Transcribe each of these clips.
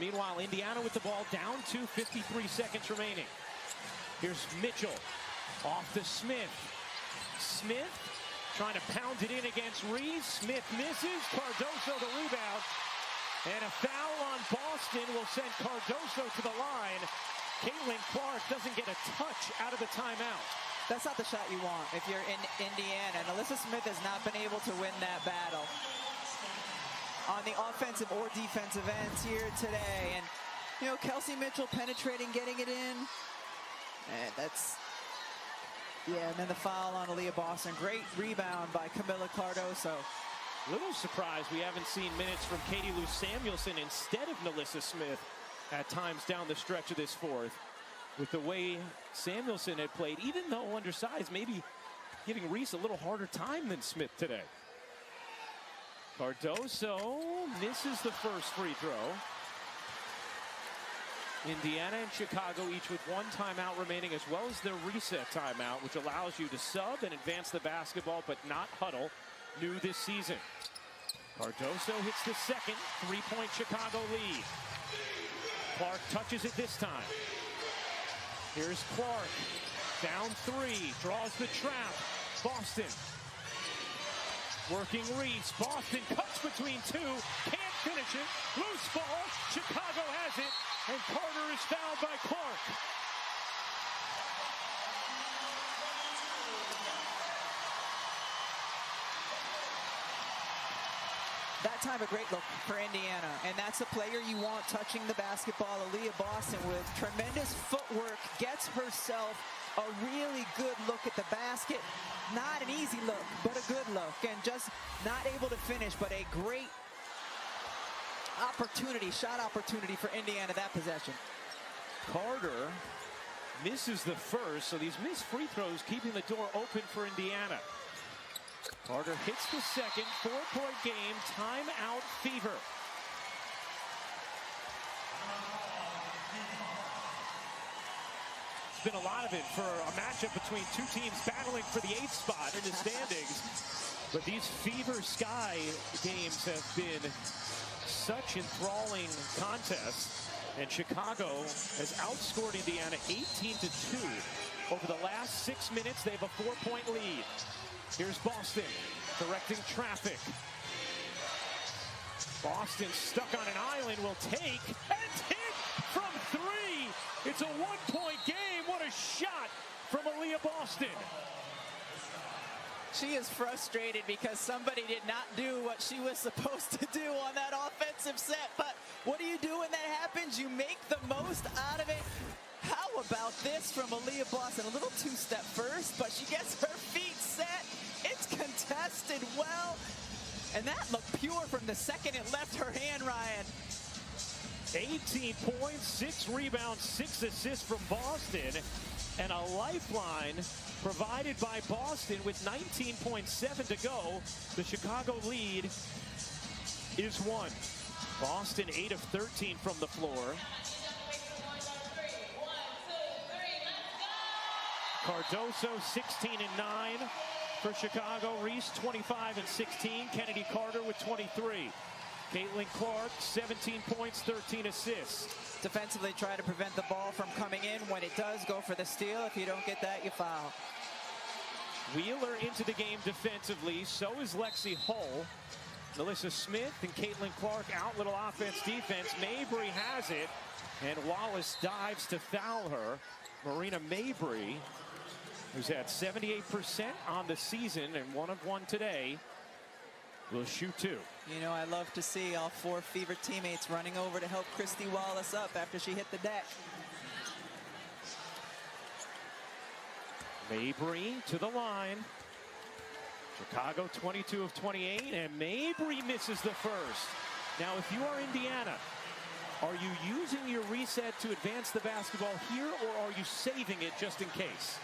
Meanwhile, Indiana with the ball down to 53 seconds remaining. Here's Mitchell off to Smith. Smith trying to pound it in against Reese. Smith misses. Cardoso the rebound. And a foul on Boston will send Cardoso to the line. Caitlin Clark doesn't get a touch out of the timeout. That's not the shot you want if you're in Indiana. And Alyssa Smith has not been able to win that battle on the offensive or defensive ends here today. And, you know, Kelsey Mitchell penetrating, getting it in. And that's, yeah, and then the foul on Aaliyah Boston. Great rebound by Camila Cardoso. Little surprised we haven't seen minutes from Katie Lou Samuelson instead of Nalissa Smith at times down the stretch of this fourth. With the way Samuelson had played, even though undersized, maybe giving Reese a little harder time than Smith today. Cardoso misses the first free throw. Indiana and Chicago each with one timeout remaining, as well as their reset timeout, which allows you to sub and advance the basketball but not huddle. New this season. Cardoso hits the second, three-point Chicago lead. Clark touches it this time. Here's Clark, down three, draws the trap. Boston working Reese. Boston cuts between two, can't finish it. Loose ball, Chicago has it, and Carter is fouled by Clark. That time a great look for Indiana, and that's a player you want touching the basketball. Aaliyah Boston with tremendous footwork gets herself a really good look at the basket. Not an easy look, but a good look, and just not able to finish, but a great opportunity, shot opportunity for Indiana that possession. Carter misses the first, so these missed free throws keeping the door open for Indiana. Carter hits the second, four-point game, timeout fever. There's been a lot of it for a matchup between two teams battling for the 8th spot in the standings. But these Fever Sky games have been such enthralling contests. And Chicago has outscored Indiana 18-2. Over the last 6 minutes, they have a 4-point lead. Here's Boston directing traffic. Boston stuck on an island will take and hit from three. It's a 1-point game. What a shot from Aaliyah Boston. She is frustrated because somebody did not do what she was supposed to do on that offensive set. But what do you do when that happens? You make the most out of it. How about this from Aaliyah Boston? A little two-step first, but she gets her feet set. It's contested well. And that looked pure from the second it left her hand, Ryan. 18 points, 6 rebounds, 6 assists from Boston. And a lifeline provided by Boston with 19.7 to go. The Chicago lead is 1. Boston 8 of 13 from the floor. Cardoso 16 and 9 for Chicago. Reese 25 and 16. Kennedy Carter with 23. Caitlin Clark 17 points, 13 assists. Defensively try to prevent the ball from coming in. When it does, go for the steal. If you don't get that, you foul. Wheeler into the game defensively. So is Lexi Hull. Nalissa Smith and Caitlin Clark out. Little offense, defense. Mabry has it. And Wallace dives to foul her. Marina Mabry, who's had 78% on the season and 1 of 1 today, will shoot 2. You know, I love to see all 4 Fever teammates running over to help Christy Wallace up after she hit the deck. Mabry to the line. Chicago 22 of 28, and Mabry misses the first. Now, if you are Indiana, are you using your reset to advance the basketball here, or are you saving it just in case?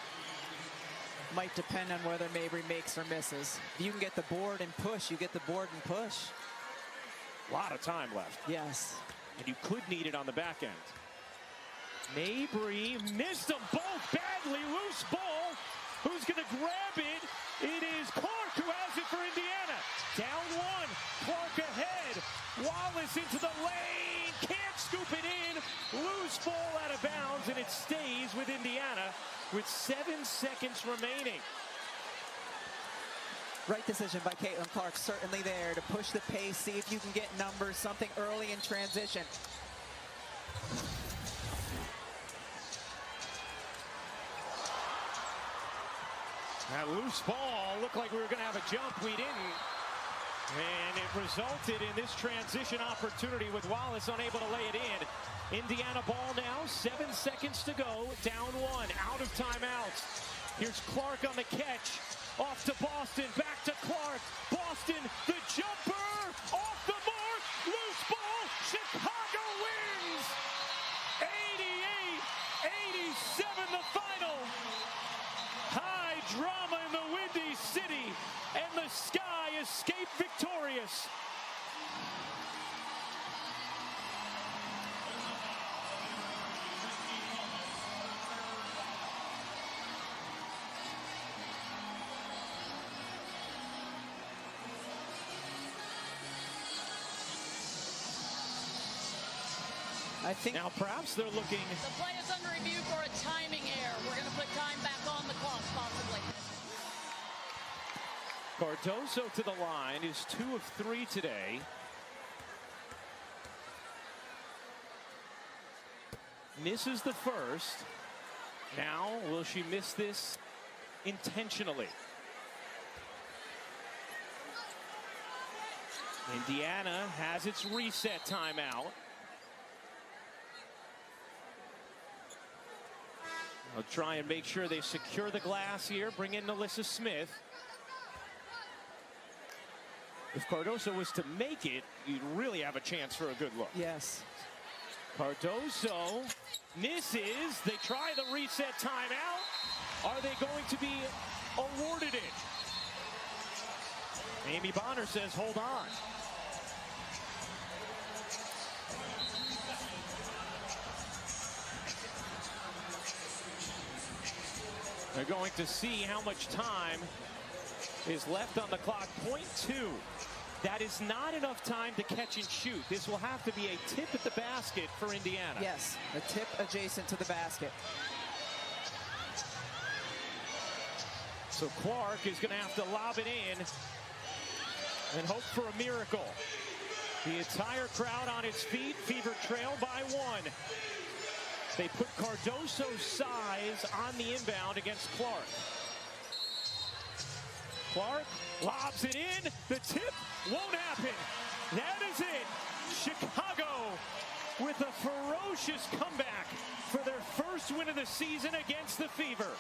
Might depend on whether Mabry makes or misses. If you can get the board and push, you get the board and push. A lot of time left. Yes. And you could need it on the back end. Mabry missed them both badly. Loose ball. Who's going to grab it? It is Clark who has it for Indiana. Down 1. Clark ahead. Wallace into the lane, can't scoop it in, loose ball out of bounds, and it stays with Indiana with 7 seconds remaining. Right decision by Caitlin Clark, certainly there to push the pace, see if you can get numbers, something early in transition. That loose ball looked like we were going to have a jump. We didn't. And it resulted in this transition opportunity with Wallace unable to lay it in. Indiana ball now, 7 seconds to go, down 1, out of timeouts. Here's Clark on the catch, off to Boston, back to Clark. Boston, the jumper, off the mark, loose ball, Chicago wins! 88-87 the final. High drama in the Windy City, and the Sky escape victorious. I think now perhaps they're looking. The play is under review for a timing error. We're going to put time back on the clock, possibly. Cardoso to the line is 2 of 3 today. Misses the first. Now, will she miss this intentionally? Indiana has its reset timeout. They'll try and make sure they secure the glass here. Bring in Alyssa Smith. If Cardoso was to make it, you'd really have a chance for a good look. yes. Cardoso misses. They try the reset timeout. Are they going to be awarded it? Amy Bonner says, hold on. They're going to see how much time is left on the clock. .2. That is not enough time to catch and shoot. This will have to be a tip at the basket for Indiana. Yes, a tip adjacent to the basket. So Clark is going to have to lob it in and hope for a miracle. The entire crowd on its feet. Fever trail by 1. They put Cardoso's size on the inbound against Clark. Clark lobs it in. The tip won't happen. That is it. Chicago with a ferocious comeback for their first win of the season against the Fever.